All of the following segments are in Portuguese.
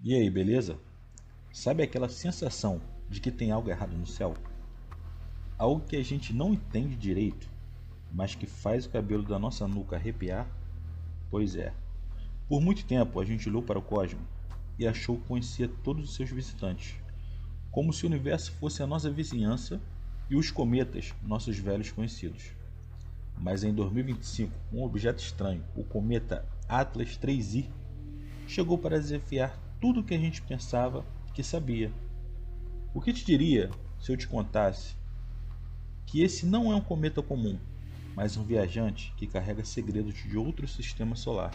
E aí, beleza? Sabe aquela sensação de que tem algo errado no céu? Algo que a gente não entende direito, mas que faz o cabelo da nossa nuca arrepiar? Pois é. Por muito tempo a gente olhou para o cosmos e achou que conhecia todos os seus visitantes, como se o universo fosse a nossa vizinhança e os cometas nossos velhos conhecidos. Mas em 2025, um objeto estranho, o cometa Atlas 3I, chegou para desafiar tudo o que a gente pensava que sabia. O que te diria se eu te contasse que esse não é um cometa comum, mas um viajante que carrega segredos de outro sistema solar,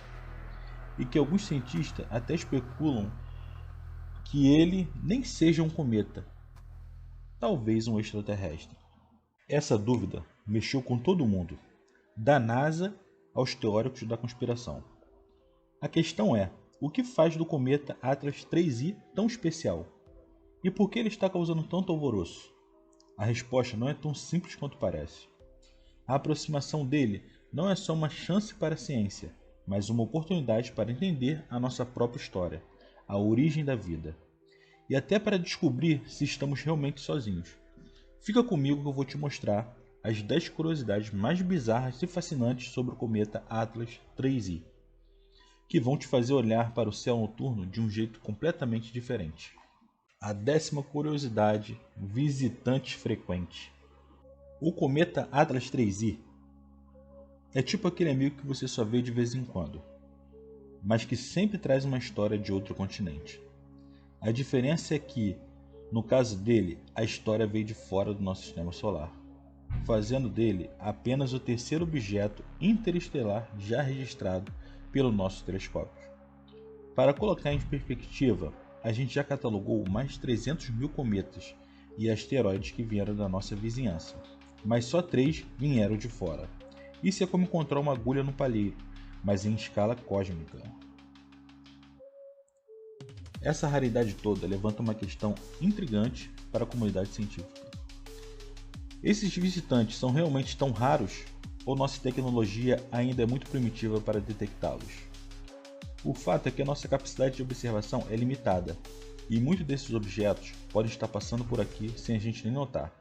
e que alguns cientistas até especulam que ele nem seja um cometa, talvez um extraterrestre? Essa dúvida mexeu com todo mundo, da NASA aos teóricos da conspiração. A questão é, o que faz do cometa Atlas 3I tão especial? E por que ele está causando tanto alvoroço? A resposta não é tão simples quanto parece. A aproximação dele não é só uma chance para a ciência, mas uma oportunidade para entender a nossa própria história, a origem da vida, e até para descobrir se estamos realmente sozinhos. Fica comigo que eu vou te mostrar as 10 curiosidades mais bizarras e fascinantes sobre o cometa Atlas 3I, que vão te fazer olhar para o céu noturno de um jeito completamente diferente. A 10ª curiosidade: visitantes frequentes. O cometa Atlas 3I é tipo aquele amigo que você só vê de vez em quando, mas que sempre traz uma história de outro continente. A diferença é que, no caso dele, a história veio de fora do nosso sistema solar, fazendo dele apenas o terceiro objeto interestelar já registrado pelo nosso telescópio. Para colocar em perspectiva, a gente já catalogou mais de 300 mil cometas e asteroides que vieram da nossa vizinhança, mas só 3 vieram de fora. Isso é como encontrar uma agulha no palheiro, mas em escala cósmica. Essa raridade toda levanta uma questão intrigante para a comunidade científica. Esses visitantes são realmente tão raros ou nossa tecnologia ainda é muito primitiva para detectá-los? O fato é que a nossa capacidade de observação é limitada, e muitos desses objetos podem estar passando por aqui sem a gente nem notar.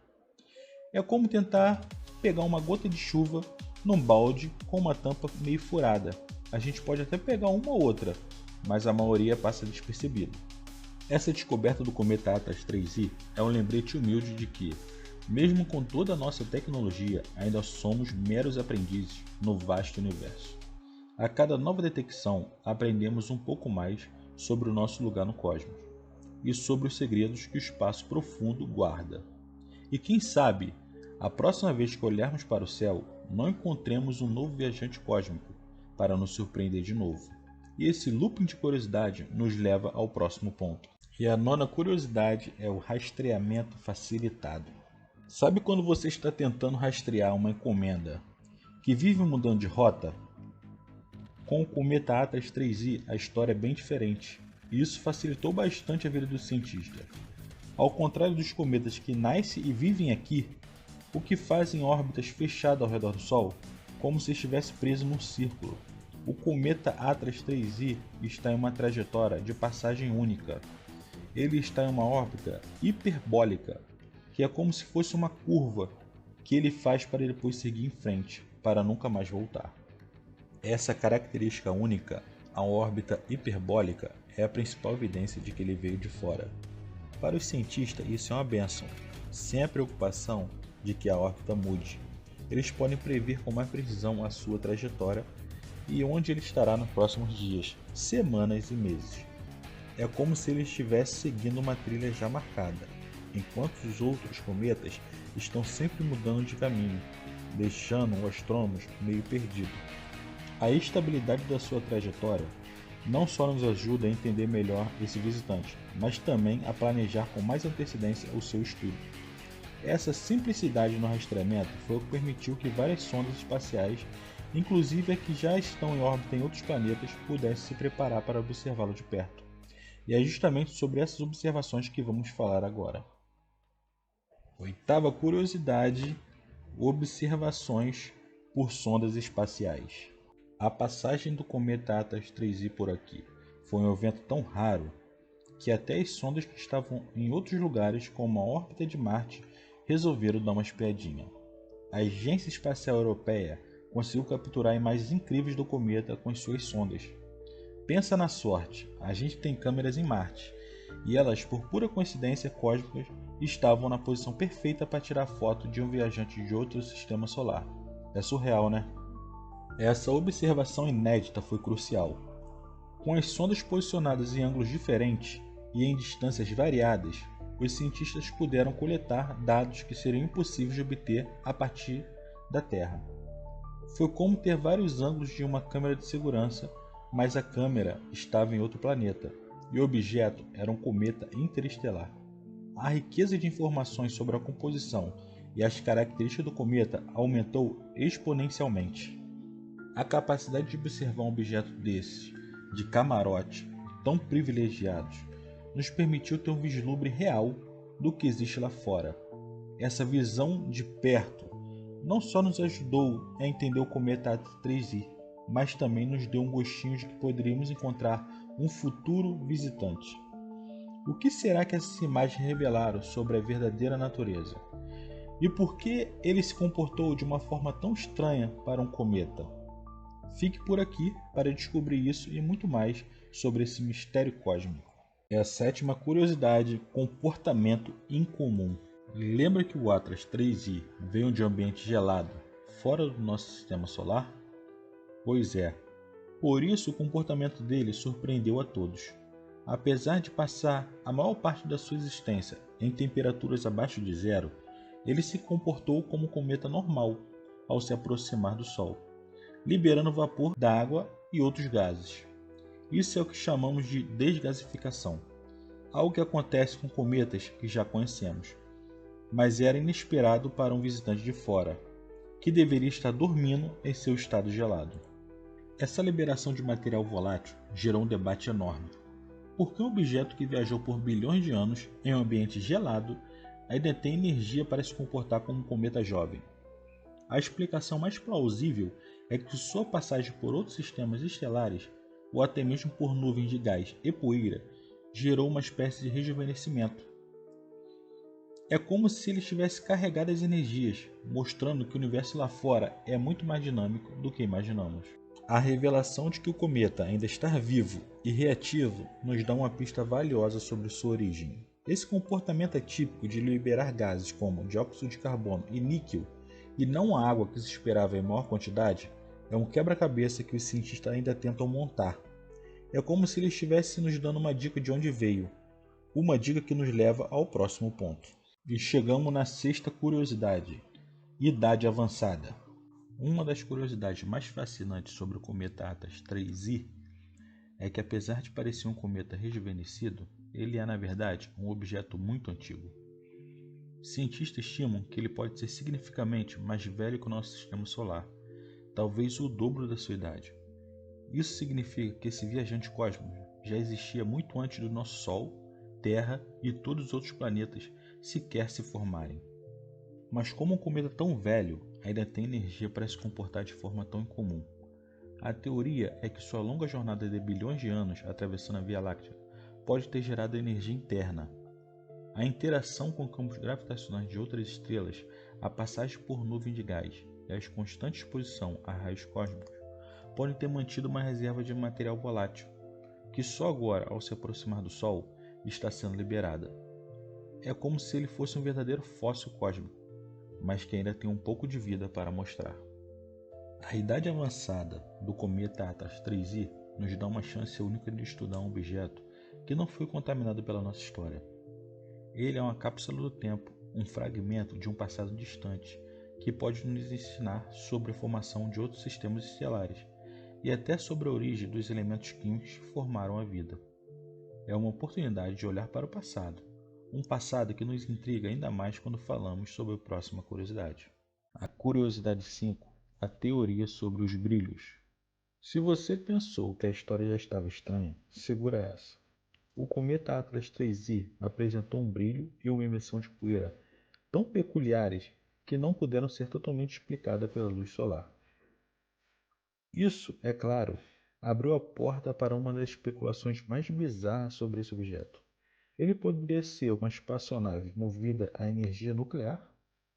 É como tentar pegar uma gota de chuva num balde com uma tampa meio furada. A gente pode até pegar uma ou outra, mas a maioria passa despercebida. Essa descoberta do cometa Atlas 3I é um lembrete humilde de que, mesmo com toda a nossa tecnologia, ainda somos meros aprendizes no vasto universo. A cada nova detecção, aprendemos um pouco mais sobre o nosso lugar no cosmos e sobre os segredos que o espaço profundo guarda. E quem sabe, a próxima vez que olharmos para o céu, não encontremos um novo viajante cósmico para nos surpreender de novo. E esse looping de curiosidade nos leva ao próximo ponto. E a 9ª curiosidade é o rastreamento facilitado. Sabe quando você está tentando rastrear uma encomenda que vive mudando de rota? Com o cometa Atlas 3I, a história é bem diferente, e isso facilitou bastante a vida do cientista. Ao contrário dos cometas que nascem e vivem aqui, o que fazem órbitas fechadas ao redor do Sol, como se estivesse preso num círculo. O cometa Atlas 3I está em uma trajetória de passagem única. Ele está em uma órbita hiperbólica, que é como se fosse uma curva que ele faz para depois seguir em frente, para nunca mais voltar. Essa característica única, a órbita hiperbólica, é a principal evidência de que ele veio de fora. Para os cientistas, isso é uma bênção, sem a preocupação de que a órbita mude. Eles podem prever com mais precisão a sua trajetória e onde ele estará nos próximos dias, semanas e meses. É como se ele estivesse seguindo uma trilha já marcada, enquanto os outros cometas estão sempre mudando de caminho, deixando os astrônomos meio perdidos. A estabilidade da sua trajetória não só nos ajuda a entender melhor esse visitante, mas também a planejar com mais antecedência o seu estudo. Essa simplicidade no rastreamento foi o que permitiu que várias sondas espaciais, inclusive as que já estão em órbita em outros planetas, pudessem se preparar para observá-lo de perto. E é justamente sobre essas observações que vamos falar agora. 8ª curiosidade: observações por sondas espaciais. A passagem do cometa Atlas 3I por aqui foi um evento tão raro que até as sondas que estavam em outros lugares, como a órbita de Marte, resolveram dar uma espiadinha. A Agência Espacial Europeia conseguiu capturar imagens incríveis do cometa com as suas sondas. Pensa na sorte, a gente tem câmeras em Marte, e elas, por pura coincidência cósmica, estavam na posição perfeita para tirar foto de um viajante de outro sistema solar. É surreal, né? Essa observação inédita foi crucial. Com as sondas posicionadas em ângulos diferentes e em distâncias variadas, os cientistas puderam coletar dados que seriam impossíveis de obter a partir da Terra. Foi como ter vários ângulos de uma câmera de segurança, mas a câmera estava em outro planeta, e o objeto era um cometa interestelar. A riqueza de informações sobre a composição e as características do cometa aumentou exponencialmente. A capacidade de observar um objeto desse, de camarote, tão privilegiados, nos permitiu ter um vislumbre real do que existe lá fora. Essa visão de perto não só nos ajudou a entender o cometa A3i, mas também nos deu um gostinho de que poderíamos encontrar um futuro visitante. O que será que essas imagens revelaram sobre a verdadeira natureza? E por que ele se comportou de uma forma tão estranha para um cometa? Fique por aqui para descobrir isso e muito mais sobre esse mistério cósmico. É a sétima curiosidade: comportamento incomum. Lembra que o Atlas 3i veio de um ambiente gelado, fora do nosso sistema solar? Pois é, por isso o comportamento dele surpreendeu a todos. Apesar de passar a maior parte da sua existência em temperaturas abaixo de zero, ele se comportou como um cometa normal ao se aproximar do Sol, liberando vapor da água e outros gases. Isso é o que chamamos de desgasificação, algo que acontece com cometas que já conhecemos, mas era inesperado para um visitante de fora, que deveria estar dormindo em seu estado gelado. Essa liberação de material volátil gerou um debate enorme. Por que um objeto que viajou por bilhões de anos em um ambiente gelado ainda tem energia para se comportar como um cometa jovem? A explicação mais plausível é que sua passagem por outros sistemas estelares, ou até mesmo por nuvens de gás e poeira, gerou uma espécie de rejuvenescimento. É como se ele tivesse carregado as energias, mostrando que o universo lá fora é muito mais dinâmico do que imaginamos. A revelação de que o cometa ainda está vivo e reativo nos dá uma pista valiosa sobre sua origem. Esse comportamento é típico de liberar gases como dióxido de carbono e níquel, e não a água que se esperava em maior quantidade, é um quebra-cabeça que os cientistas ainda tentam montar. É como se ele estivesse nos dando uma dica de onde veio, uma dica que nos leva ao próximo ponto. E chegamos na sexta curiosidade: idade avançada. Uma das curiosidades mais fascinantes sobre o cometa Atlas 3i é que, apesar de parecer um cometa rejuvenescido, ele é, na verdade, um objeto muito antigo. Cientistas estimam que ele pode ser significativamente mais velho que o nosso sistema solar, talvez o dobro da sua idade. Isso significa que esse viajante cósmico já existia muito antes do nosso Sol, Terra e todos os outros planetas sequer se formarem. Mas como um cometa tão velho ainda tem energia para se comportar de forma tão incomum? A teoria é que sua longa jornada de bilhões de anos atravessando a Via Láctea pode ter gerado energia interna. A interação com campos gravitacionais de outras estrelas, a passagem por nuvem de gás e a constante exposição a raios cósmicos podem ter mantido uma reserva de material volátil, que só agora, ao se aproximar do Sol, está sendo liberada. É como se ele fosse um verdadeiro fóssil cósmico, mas que ainda tem um pouco de vida para mostrar. A idade avançada do cometa Atlas 3i nos dá uma chance única de estudar um objeto que não foi contaminado pela nossa história. Ele é uma cápsula do tempo, um fragmento de um passado distante, que pode nos ensinar sobre a formação de outros sistemas estelares e até sobre a origem dos elementos químicos que formaram a vida. É uma oportunidade de olhar para o passado, um passado que nos intriga ainda mais quando falamos sobre a próxima curiosidade. A curiosidade 5, a teoria sobre os brilhos. Se você pensou que a história já estava estranha, segura essa. O cometa Atlas 3i apresentou um brilho e uma emissão de poeira tão peculiares que não puderam ser totalmente explicadas pela luz solar. Isso, é claro, abriu a porta para uma das especulações mais bizarras sobre esse objeto. Ele poderia ser uma espaçonave movida a energia nuclear?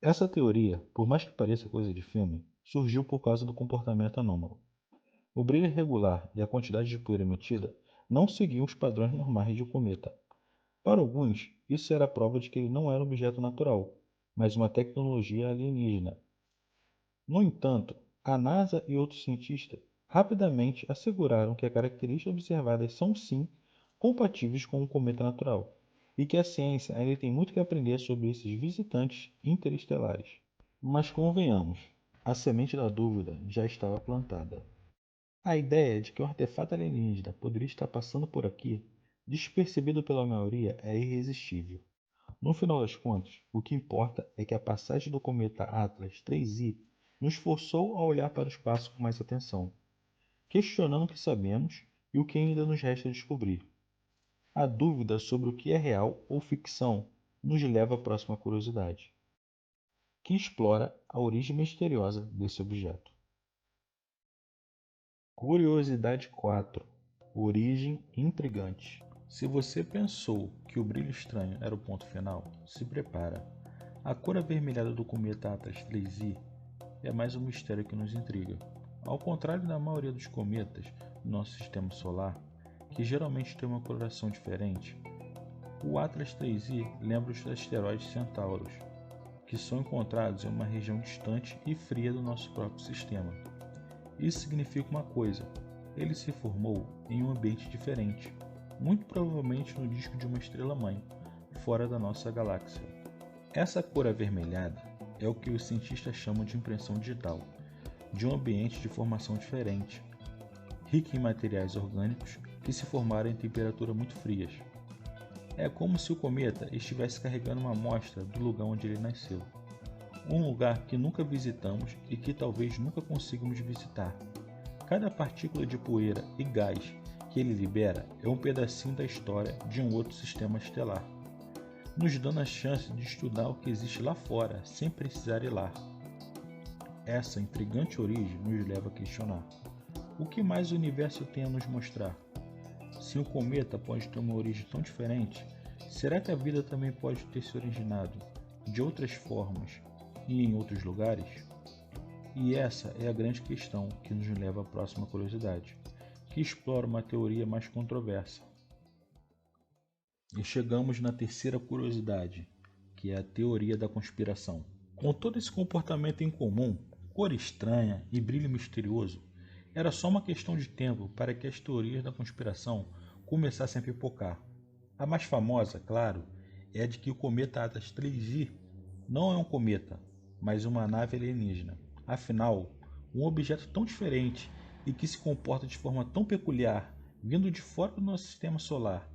Essa teoria, por mais que pareça coisa de filme, surgiu por causa do comportamento anômalo. O brilho irregular e a quantidade de poeira emitida não seguiam os padrões normais de um cometa. Para alguns, isso era a prova de que ele não era um objeto natural, mas uma tecnologia alienígena. No entanto, a NASA e outros cientistas rapidamente asseguraram que as características observadas são sim compatíveis com um cometa natural e que a ciência ainda tem muito que aprender sobre esses visitantes interestelares. Mas convenhamos, a semente da dúvida já estava plantada. A ideia de que um artefato alienígena poderia estar passando por aqui, despercebido pela maioria, é irresistível. No final das contas, o que importa é que a passagem do cometa Atlas 3I nos forçou a olhar para o espaço com mais atenção, questionando o que sabemos e o que ainda nos resta descobrir. A dúvida sobre o que é real ou ficção nos leva à próxima curiosidade, que explora a origem misteriosa desse objeto. Curiosidade 4. Origem intrigante. Se você pensou que o brilho estranho era o ponto final, se prepara. A cor avermelhada do cometa Atlas 3I é mais um mistério que nos intriga. Ao contrário da maioria dos cometas do nosso sistema solar, que geralmente tem uma coloração diferente, o Atlas 3I lembra os asteroides Centauros, que são encontrados em uma região distante e fria do nosso próprio sistema. Isso significa uma coisa: ele se formou em um ambiente diferente, muito provavelmente no disco de uma estrela-mãe, fora da nossa galáxia. Essa cor avermelhada é o que os cientistas chamam de impressão digital, de um ambiente de formação diferente, rico em materiais orgânicos que se formaram em temperaturas muito frias. É como se o cometa estivesse carregando uma amostra do lugar onde ele nasceu. Um lugar que nunca visitamos e que talvez nunca consigamos visitar. Cada partícula de poeira e gás que ele libera é um pedacinho da história de um outro sistema estelar, nos dando a chance de estudar o que existe lá fora sem precisar ir lá. Essa intrigante origem nos leva a questionar: o que mais o universo tem a nos mostrar? Se um cometa pode ter uma origem tão diferente, será que a vida também pode ter se originado de outras formas e em outros lugares? E essa é a grande questão que nos leva à próxima curiosidade, que explora uma teoria mais controversa. E chegamos na terceira curiosidade, que é a teoria da conspiração. Com todo esse comportamento incomum, cor estranha e brilho misterioso, era só uma questão de tempo para que as teorias da conspiração começassem a pipocar. A mais famosa, claro, é a de que o cometa Atlas 3I não é um cometa, mas uma nave alienígena. Afinal, um objeto tão diferente e que se comporta de forma tão peculiar, vindo de fora do nosso sistema solar,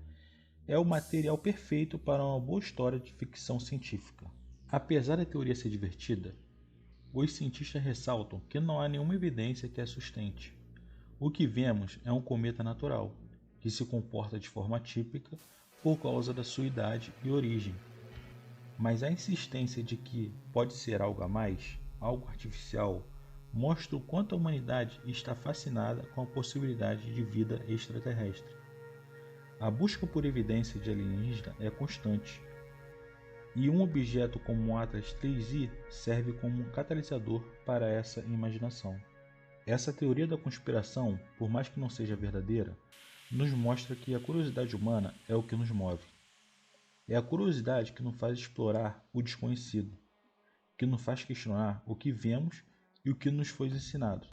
é o material perfeito para uma boa história de ficção científica. Apesar da teoria ser divertida, os cientistas ressaltam que não há nenhuma evidência que a sustente. O que vemos é um cometa natural, que se comporta de forma típica por causa da sua idade e origem. Mas a insistência de que pode ser algo a mais, algo artificial, mostra o quanto a humanidade está fascinada com a possibilidade de vida extraterrestre. A busca por evidência de alienígena é constante, e um objeto como o Atlas 3I serve como um catalisador para essa imaginação. Essa teoria da conspiração, por mais que não seja verdadeira, nos mostra que a curiosidade humana é o que nos move. É a curiosidade que nos faz explorar o desconhecido, que nos faz questionar o que vemos e o que nos foi ensinado.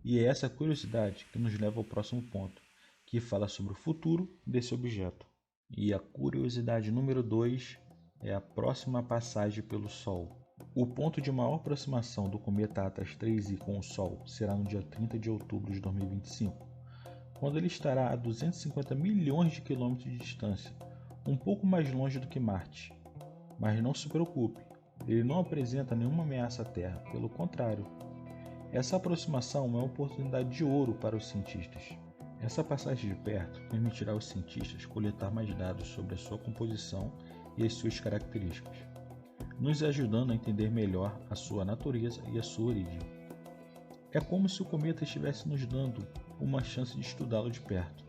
E é essa curiosidade que nos leva ao próximo ponto, que fala sobre o futuro desse objeto. E a curiosidade número 2 é a próxima passagem pelo Sol. O ponto de maior aproximação do cometa Atlas 3I com o Sol será no dia 30 de outubro de 2025, quando ele estará a 250 milhões de quilômetros de distância, um pouco mais longe do que Marte. Mas não se preocupe, ele não apresenta nenhuma ameaça à Terra, pelo contrário. Essa aproximação é uma oportunidade de ouro para os cientistas. Essa passagem de perto permitirá aos cientistas coletar mais dados sobre a sua composição e as suas características, nos ajudando a entender melhor a sua natureza e a sua origem. É como se o cometa estivesse nos dando uma chance de estudá-lo de perto.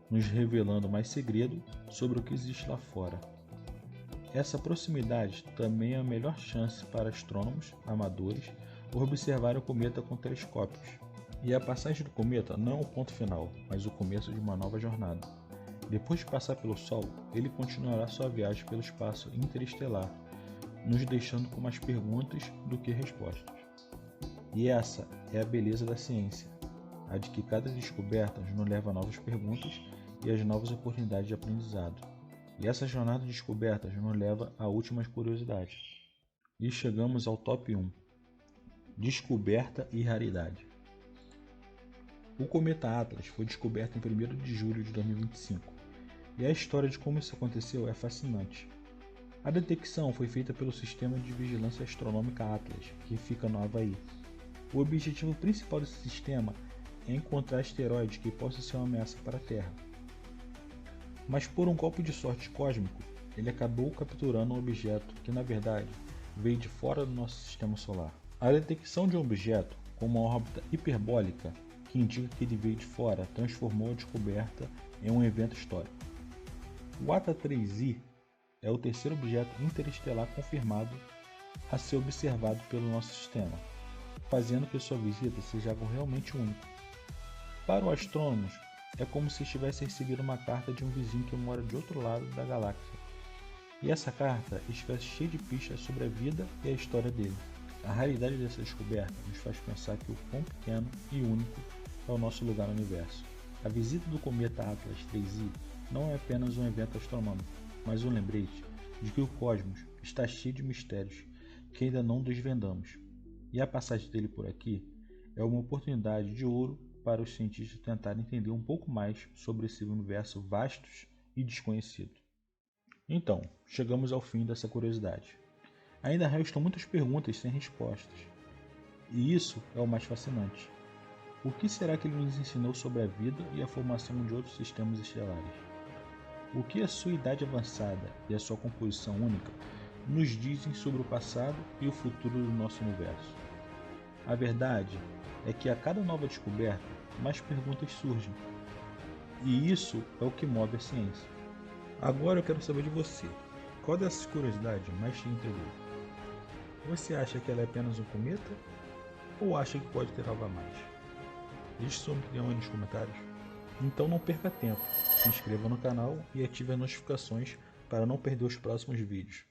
nos revelando mais segredo sobre o que existe lá fora. Essa proximidade também é a melhor chance para astrônomos amadores observarem o cometa com telescópios. E a passagem do cometa não é o ponto final, mas o começo de uma nova jornada. Depois de passar pelo Sol, ele continuará sua viagem pelo espaço interestelar, nos deixando com mais perguntas do que respostas. E essa é a beleza da ciência, a de que cada descoberta nos leva a novas perguntas e as novas oportunidades de aprendizado. E essa jornada de descobertas nos leva a últimas curiosidades. E chegamos ao top 1. Descoberta e raridade. O cometa Atlas foi descoberto em 1º de julho de 2025, e a história de como isso aconteceu é fascinante. A detecção foi feita pelo Sistema de Vigilância Astronômica Atlas, que fica no Havaí. O objetivo principal desse sistema é encontrar asteroides que possam ser uma ameaça para a Terra. Mas por um golpe de sorte cósmico, ele acabou capturando um objeto que na verdade veio de fora do nosso sistema solar. A detecção de um objeto com uma órbita hiperbólica, que indica que ele veio de fora, transformou a descoberta em um evento histórico. O ATA-3i é o terceiro objeto interestelar confirmado a ser observado pelo nosso sistema, fazendo que sua visita seja algo realmente único. Para os astrônomos, é como se estivesse recebendo uma carta de um vizinho que mora de outro lado da galáxia, e essa carta estivesse cheia de pistas sobre a vida e a história dele. A raridade dessa descoberta nos faz pensar que o quão pequeno e único é o nosso lugar no universo. A visita do cometa Atlas 3i não é apenas um evento astronômico, mas um lembrete de que o cosmos está cheio de mistérios que ainda não desvendamos. E a passagem dele por aqui é uma oportunidade de ouro para os cientistas tentarem entender um pouco mais sobre esse universo vasto e desconhecido. Então, chegamos ao fim dessa curiosidade. Ainda restam muitas perguntas sem respostas. E isso é o mais fascinante. O que será que ele nos ensinou sobre a vida e a formação de outros sistemas estelares? O que a sua idade avançada e a sua composição única nos dizem sobre o passado e o futuro do nosso universo? A verdade é que a cada nova descoberta, mais perguntas surgem. E isso é o que move a ciência. Agora eu quero saber de você. Qual dessas curiosidades mais te intrigou? Você acha que ela é apenas um cometa? Ou acha que pode ter algo a mais? Deixe sua opinião aí nos comentários. Então não perca tempo, se inscreva no canal e ative as notificações para não perder os próximos vídeos.